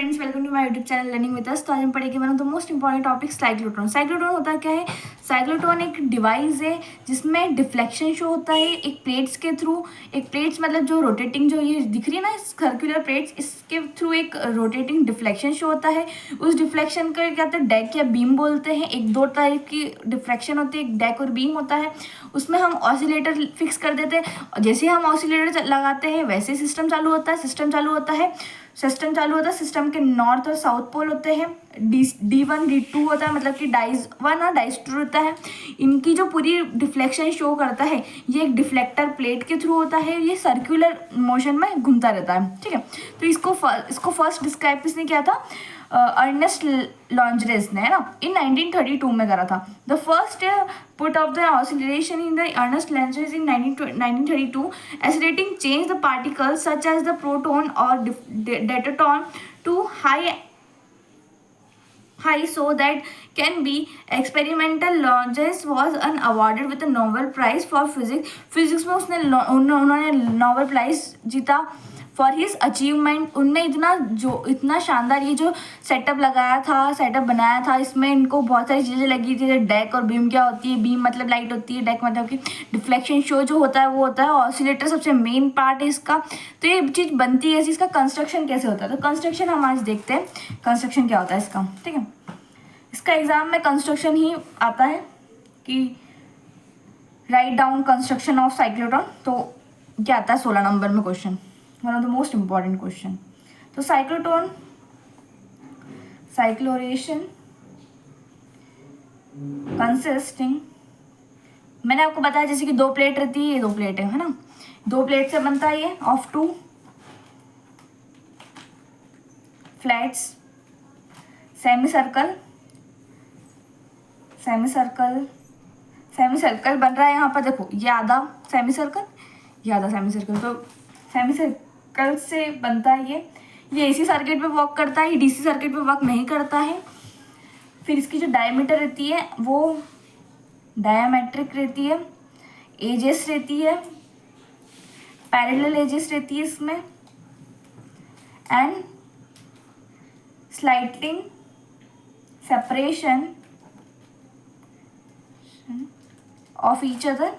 Friends, welcome to my YouTube channel learning with us. तो आज हम पढ़ेंगे one of the most important topic cyclotron. Cyclotron होता क्या है? साइक्लोट्रॉन एक डिवाइस है जिसमें डिफ्लेक्शन शो होता है एक प्लेट्स के थ्रू। एक प्लेट्स मतलब जो रोटेटिंग, जो ये दिख रही है ना सर्कुलर प्लेट्स, इसके थ्रू एक रोटेटिंग डिफ्लेक्शन शो होता है। उस डिफ्लेक्शन को क्या कहते हैं? डेक या बीम बोलते हैं। एक दो टाइप की डिफ्लेक्शन होती है, एक डेक और बीम होता है। उसमें हम ऑसिलेटर फिक्स कर देते हैं। जैसे हम ऑसिलेटर लगाते हैं वैसे सिस्टम चालू होता है। सिस्टम के नॉर्थ और साउथ पोल होते हैं। D1 D2 होता है, मतलब कि डाइज 1 और डाइज 2 होता है। इनकी जो पूरी डिफ्लेक्शन शो करता है ये एक डिफ्लेक्टर प्लेट के थ्रू होता है। ये सर्कुलर मोशन में घूमता रहता है, ठीक है। तो इसको फर्स्ट डिस्क्राइब किसने किया था? अर्नेस्ट लॉन्जरेस ने, है ना, इन 1932 में करा था। The first put of the oscillation in the Ernest Lenzes in 1932. Oscillating change the particles such as the proton or deuteron to high so that can be experimental. Lorentz was awarded with a Nobel Prize for Physics में उन्होंने Nobel prize जीता for his achievement. उनने इतना शानदार ये जो setup बनाया था, इसमें इनको बहुत सारी चीज़ें लगी थी। डेक और बीम क्या होती है? बीम मतलब लाइट होती है, डेक मतलब कि डिफ्लेक्शन शो जो होता है वो होता है। ऑसिलेटर सबसे मेन पार्ट है इसका। तो ये चीज़ बनती है, इसका कंस्ट्रक्शन कैसे होता है? तो कंस्ट्रक्शन हम आज देखते हैं कंस्ट्रक्शन क्या होता है इसका, ठीक है। इसका एग्जाम में कंस्ट्रक्शन ही आता है कि write down construction of cyclotron. तो क्या आता है 16 नंबर में question, one of the most important question. तो साइक्लोरेशन कंसिस्टिंग, मैंने आपको बताया जैसे कि 2 प्लेट रहती है, ये 2 प्लेट है ना। 2 प्लेट से बनता है ये ऑफ 2 फ्लैट्स सेमी सर्कल बन रहा है यहाँ पर। देखो ये आधा सेमी सर्कल, ये आधा सेमी सर्कल। तो सेमी सर्कल से बनता है ये एसी सर्किट पे वर्क करता है, ये डीसी सर्किट पे वर्क नहीं करता है। फिर इसकी जो डायमीटर रहती है वो डायामेट्रिक रहती है, एजेस रहती है, पैरेलल एजेस रहती है इसमें, and slighting separation of each other,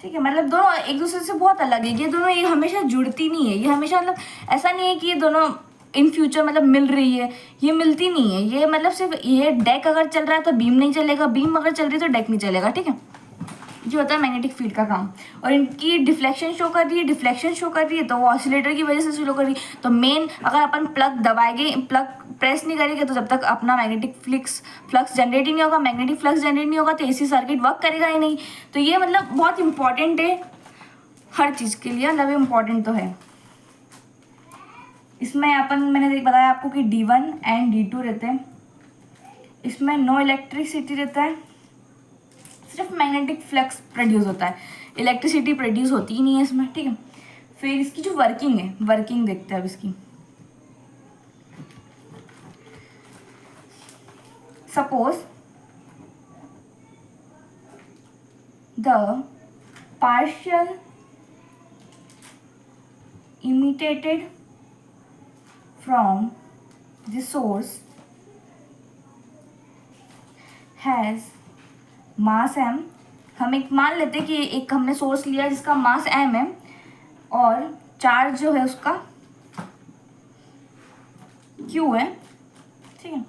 ठीक है। मतलब दोनों एक दूसरे से बहुत अलग है। ये दोनों ये हमेशा जुड़ती नहीं है, ये हमेशा मतलब ऐसा नहीं है कि ये दोनों इन फ्यूचर मतलब मिल रही है, ये मिलती नहीं है। ये मतलब सिर्फ ये डेक अगर चल रहा है तो बीम नहीं चलेगा, बीम अगर चल रही है तो डेक नहीं चलेगा, ठीक है। जो होता है मैग्नेटिक फील्ड का काम। और इनकी डिफ्लेक्शन शो कर रही है तो वो ऑसिलेटर की वजह से शो कर रही है। तो मेन अगर अपन प्लग दबाएंगे, प्लग प्रेस नहीं करेंगे तो जब तक अपना मैग्नेटिक फ्लक्स जनरेट ही नहीं होगा, मैग्नेटिक फ्लक्स जनरेट नहीं होगा तो एसी सर्किट वर्क करेगा ही नहीं। तो ये मतलब बहुत इंपॉर्टेंट है हर चीज़ के लिए, मतलब इम्पॉर्टेंट तो है। इसमें मैंने बताया आपको कि D1 एंड D2 रहते हैं। इसमें नो इलेक्ट्रिसिटी रहता है, सिर्फ मैग्नेटिक फ्लक्स प्रोड्यूस होता है, इलेक्ट्रिसिटी प्रोड्यूस होती ही नहीं है इसमें, ठीक है। फिर इसकी जो वर्किंग देखते हैं अब इसकी। Suppose the partial imitated from the source has mass m। हम एक मान लेते हैं कि एक हमने सोर्स लिया जिसका मास m है और चार्ज जो है उसका q है, ठीक है।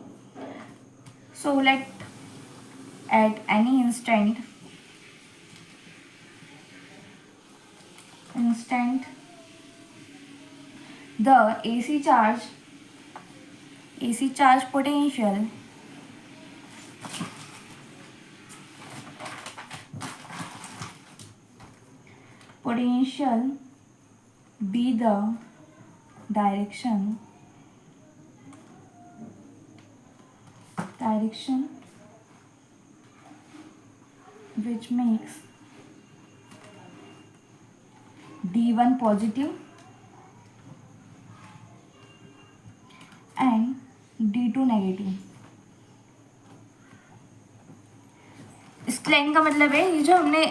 So let at any instant the AC charge potential be the direction which makes D1 positive and D2 negative. इस लाइन का मतलब है ये जो हमने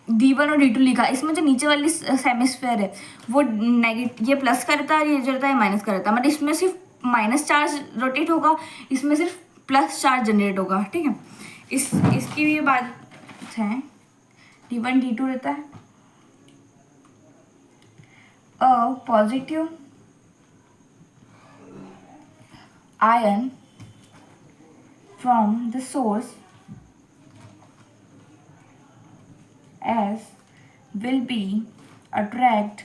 D1 और D2 लिखा, इसमें जो नीचे वाली सेमिस्फेयर है वो नेगेटिव, ये प्लस का रहता है, ये जो रहता है माइनस का रहता है, मतलब इसमें सिर्फ माइनस चार्ज रोटेट होगा, इसमें सिर्फ प्लस चार्ज जनरेट होगा, ठीक है। इसकी भी बात है, D1 D2 रहता है, a positive ion from the source as will be attracted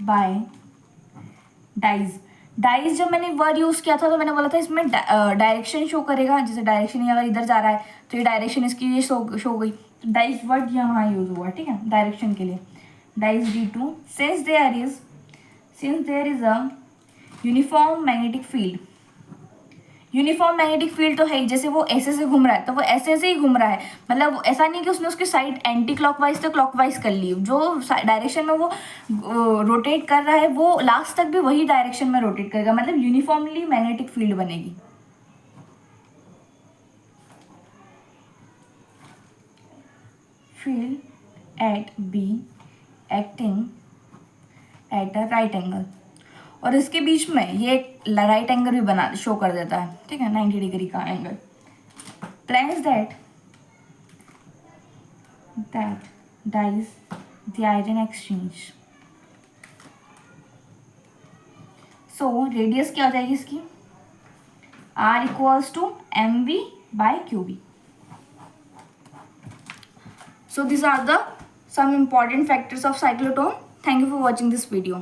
by dies. Dies जब मैंने वर्ड यूज़ किया था तो मैंने बोला था इसमें डायरेक्शन शो करेगा, जैसे डायरेक्शन अगर इधर जा रहा है तो ये डायरेक्शन इसकी ये शो गई, तो डाइज वर्ड यहाँ यूज हुआ, ठीक है, डायरेक्शन के लिए। Dies D2 since there is a uniform magnetic field, uniform magnetic field तो है ही, जैसे वो ऐसे से घूम रहा है तो वो ऐसे से ही घूम रहा है, मतलब ऐसा नहीं कि उसने उसकी साइड एंटी क्लॉकवाइज तो क्लॉकवाइज कर ली, जो डायरेक्शन में वो रोटेट कर रहा है वो लास्ट तक भी वही डायरेक्शन में रोटेट करेगा, मतलब यूनिफॉर्मली मैग्नेटिक फील्ड बनेगी। Field at be acting at a right angle, और इसके बीच में ये एक राइट एंगल भी बना शो कर देता है, ठीक है, 90 डिग्री का angle. Planes that dies the iron exchange. So radius क्या हो जाएगी इसकी, R equals to mv by qb। So these are the some important factors of cyclotron. Thank you for watching this video.